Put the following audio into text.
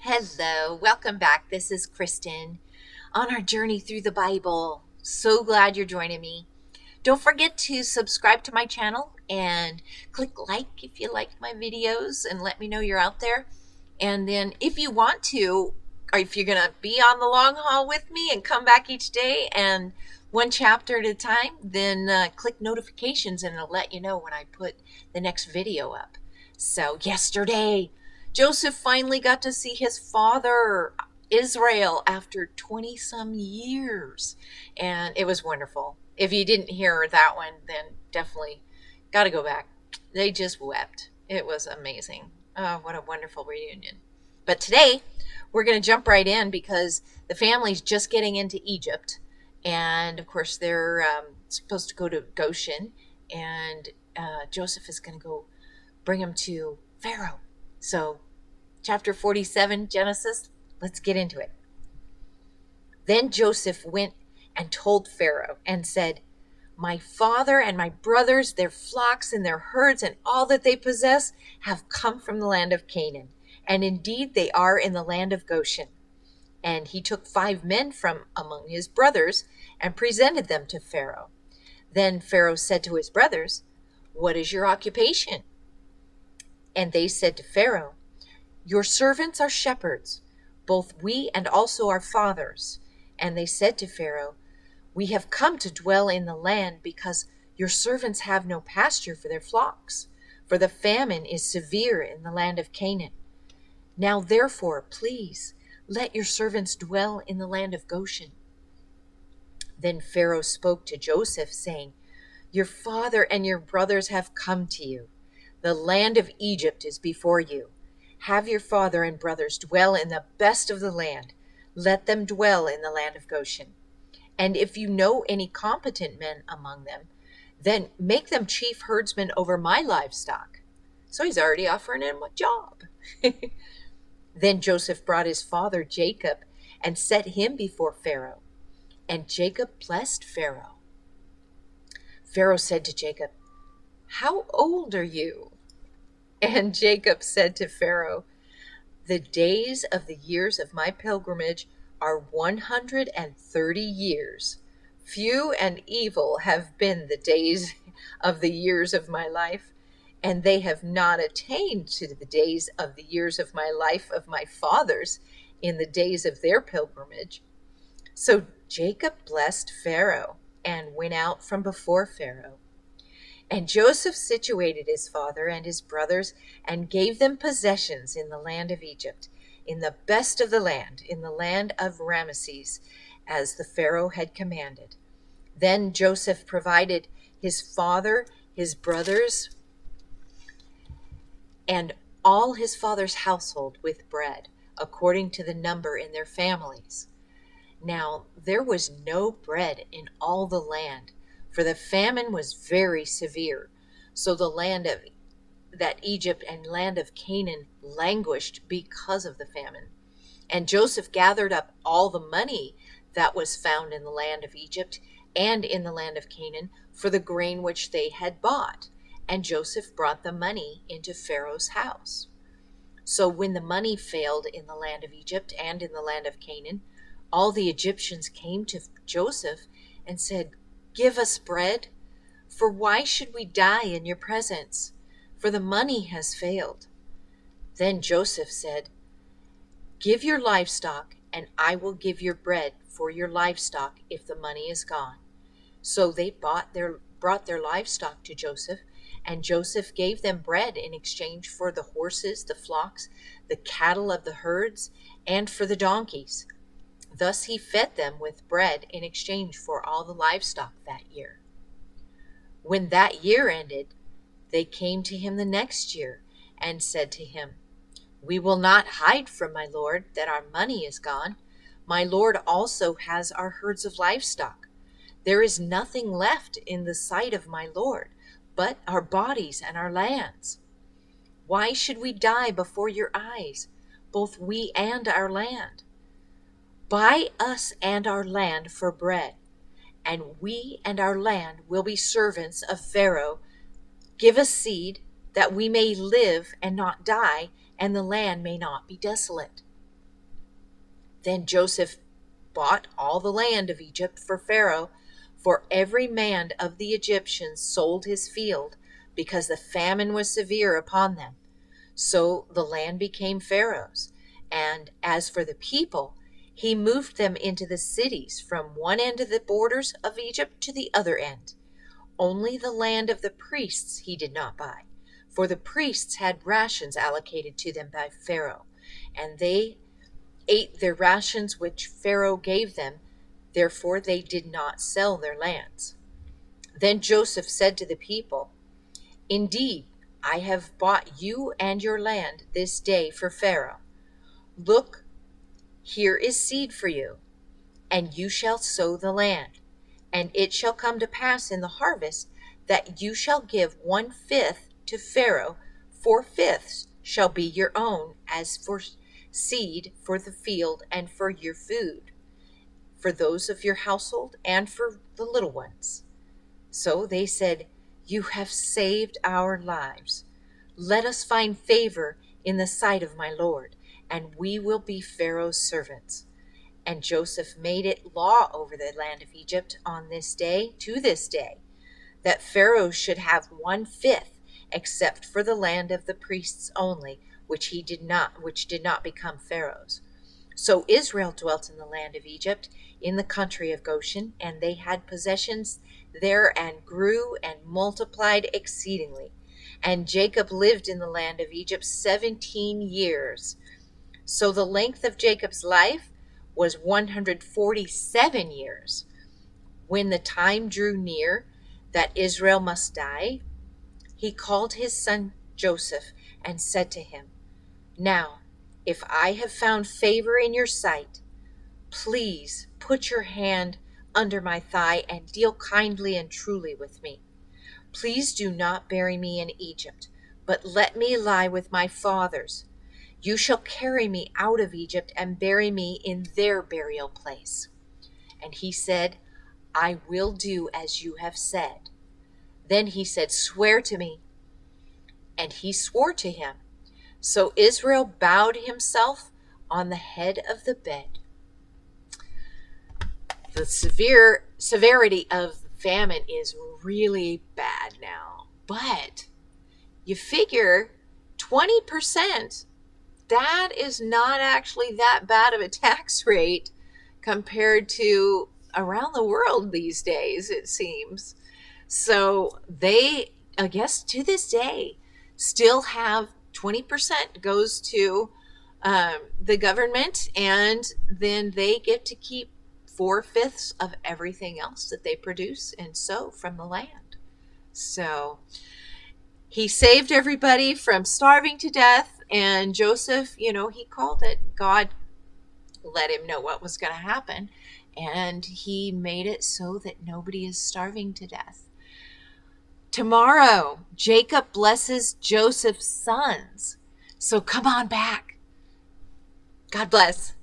Hello, welcome back. This is Kristen on our journey through the Bible. So glad you're joining me. Don't forget to subscribe to my channel and click like if you like my videos and let me know you're out there. And then if you want to, or if you're going to be on the long haul with me and come back each day and one chapter at a time, then click notifications and it'll let you know when I put the next video up. So yesterday, Joseph finally got to see his father, Israel, after 20 some years. And it was wonderful. If you didn't hear that one, then definitely got to go back. They just wept. It was amazing. Oh, what a wonderful reunion. But today, we're going to jump right in because the family's just getting into Egypt. And of course, they're supposed to go to Goshen. And Joseph is going to go bring them to Pharaoh. So, chapter 47, Genesis, let's get into it. Then Joseph went and told Pharaoh and said, "My father and my brothers, their flocks and their herds and all that they possess have come from the land of Canaan. And indeed they are in the land of Goshen." And he took 5 men from among his brothers and presented them to Pharaoh. Then Pharaoh said to his brothers, "What is your occupation?" And they said to Pharaoh, "Your servants are shepherds, both we and also our fathers." And they said to Pharaoh, "We have come to dwell in the land because your servants have no pasture for their flocks, for the famine is severe in the land of Canaan. Now therefore, please, let your servants dwell in the land of Goshen." Then Pharaoh spoke to Joseph, saying, "Your father and your brothers have come to you. The land of Egypt is before you. Have your father and brothers dwell in the best of the land. Let them dwell in the land of Goshen. And if you know any competent men among them, then make them chief herdsmen over my livestock." So he's already offering him a job. Then Joseph brought his father Jacob and set him before Pharaoh. And Jacob blessed Pharaoh. Pharaoh said to Jacob, "How old are you?" And Jacob said to Pharaoh, "The days of the years of my pilgrimage are 130 years. Few and evil have been the days of the years of my life, and they have not attained to the days of the years of my life of my fathers in the days of their pilgrimage." So Jacob blessed Pharaoh and went out from before Pharaoh. And Joseph situated his father and his brothers and gave them possessions in the land of Egypt, in the best of the land, in the land of Ramesses, as the Pharaoh had commanded. Then Joseph provided his father, his brothers, and all his father's household with bread, according to the number in their families. Now there was no bread in all the land, for the famine was very severe. So the land of that Egypt and land of Canaan languished because of the famine. And Joseph gathered up all the money that was found in the land of Egypt and in the land of Canaan for the grain which they had bought. And Joseph brought the money into Pharaoh's house. So when the money failed in the land of Egypt and in the land of Canaan, all the Egyptians came to Joseph and said, "Give us bread, for why should we die in your presence? For the money has failed." Then Joseph said, "Give your livestock, and I will give your bread for your livestock if the money is gone." So they brought their livestock to Joseph, and Joseph gave them bread in exchange for the horses, the flocks, the cattle of the herds, and for the donkeys. Thus he fed them with bread in exchange for all the livestock that year. When that year ended, they came to him the next year and said to him, "We will not hide from my lord that our money is gone. My lord also has our herds of livestock. There is nothing left in the sight of my lord but our bodies and our lands. Why should we die before your eyes, both we and our land? Buy us and our land for bread, and we and our land will be servants of Pharaoh. Give us seed, that we may live and not die, and the land may not be desolate." Then Joseph bought all the land of Egypt for Pharaoh, for every man of the Egyptians sold his field, because the famine was severe upon them. So the land became Pharaoh's. And as for the people, he moved them into the cities from one end of the borders of Egypt to the other end. Only the land of the priests he did not buy, for the priests had rations allocated to them by Pharaoh, and they ate their rations which Pharaoh gave them. Therefore they did not sell their lands. Then Joseph said to the people, "Indeed, I have bought you and your land this day for Pharaoh. Look, here is seed for you, and you shall sow the land. And it shall come to pass in the harvest that you shall give 1/5 to Pharaoh, 4/5 shall be your own, as for seed for the field and for your food, for those of your household and for the little ones." So they said, "You have saved our lives. Let us find favor in the sight of my Lord, and we will be Pharaoh's servants." And Joseph made it law over the land of Egypt on this day, to this day, that Pharaoh should have 1/5, except for the land of the priests only, which did not become Pharaoh's. So Israel dwelt in the land of Egypt, in the country of Goshen, and they had possessions there, and grew and multiplied exceedingly. And Jacob lived in the land of Egypt 17 years. So the length of Jacob's life was 147 years. When the time drew near that Israel must die, he called his son Joseph and said to him, "Now, if I have found favor in your sight, please put your hand under my thigh and deal kindly and truly with me. Please do not bury me in Egypt, but let me lie with my fathers. You shall carry me out of Egypt and bury me in their burial place." And he said, "I will do as you have said." Then he said, "Swear to me." And he swore to him. So Israel bowed himself on the head of the bed. The severity of the famine is really bad now. But you figure 20%, that is not actually that bad of a tax rate compared to around the world these days, it seems. So they, I guess to this day, still have 20% goes to the government, and then they get to keep 4/5 of everything else that they produce and sow from the land. So he saved everybody from starving to death, and Joseph, he called it. God let him know what was going to happen, and he made it so that nobody is starving to death. Tomorrow, Jacob blesses Joseph's sons. So come on back. God bless.